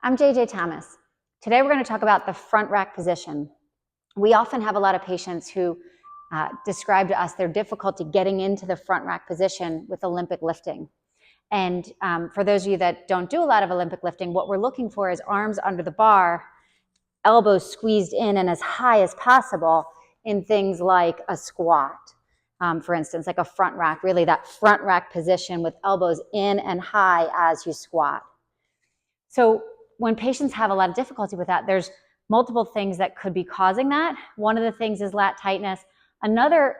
I'm JJ Thomas. Today we're going to talk about the front rack position. We often have a lot of patients who describe to us their difficulty getting into the front rack position with Olympic lifting. And for those of you that don't do a lot of Olympic lifting, what we're looking for is arms under the bar, elbows squeezed in and as high as possible in things like a squat. For instance, like a front rack, really that front rack position with elbows in and high as you squat. So when patients have a lot of difficulty with that, there's multiple things that could be causing that. One of the things is lat tightness. Another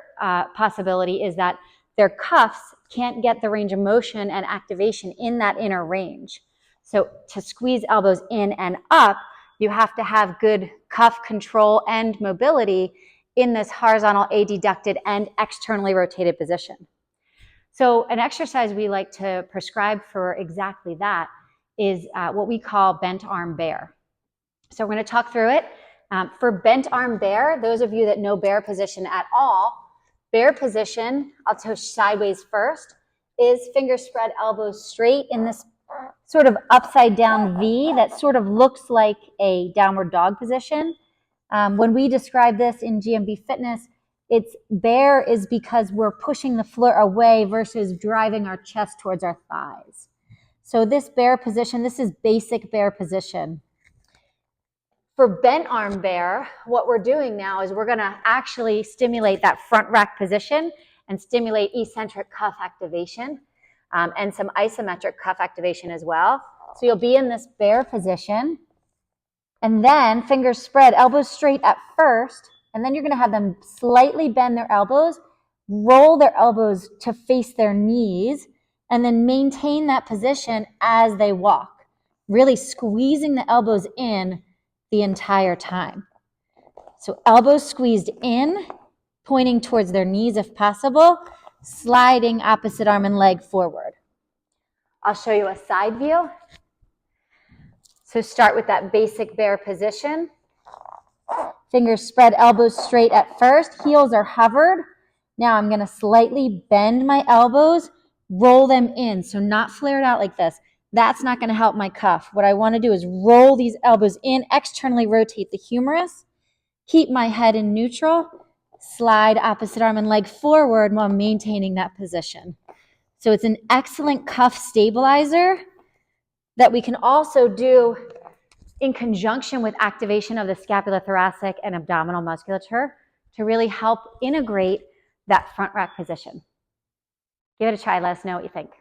possibility is that their cuffs can't get the range of motion and activation in that inner range. So to squeeze elbows in and up, you have to have good cuff control and mobility in this horizontal adducted and externally rotated position. So an exercise we like to prescribe for exactly that is what we call bent arm bear. So we're going to talk through it. For bent arm bear, those of you that know bear position at all, bear position, I'll touch sideways first, is finger spread, elbows straight in this sort of upside down V that sort of looks like a downward dog position. When we describe this in GMB fitness, it's bear is because we're pushing the floor away versus driving our chest towards our thighs. So this bear position, this is basic bear position. For bent arm bear, what we're doing now is we're going to actually stimulate that front rack position and stimulate eccentric cuff activation and some isometric cuff activation as well. So you'll be in this bear position and then fingers spread, elbows straight at first, and then you're going to have them slightly bend their elbows, roll their elbows to face their knees, and then maintain that position as they walk, really squeezing the elbows in the entire time. So elbows squeezed in, pointing towards their knees if possible, sliding opposite arm and leg forward. I'll show you a side view. So start with that basic bear position. Fingers spread, elbows straight at first, heels are hovered. Now I'm going to slightly bend my elbows, roll them in, so not flared out like this. That's not going to help my cuff. What I want to do is roll these elbows in, externally rotate the humerus, keep my head in neutral, slide opposite arm and leg forward while maintaining that position. So it's an excellent cuff stabilizer that we can also do in conjunction with activation of the scapulothoracic and abdominal musculature to really help integrate that front rack position. Give it a try. Let us know what you think.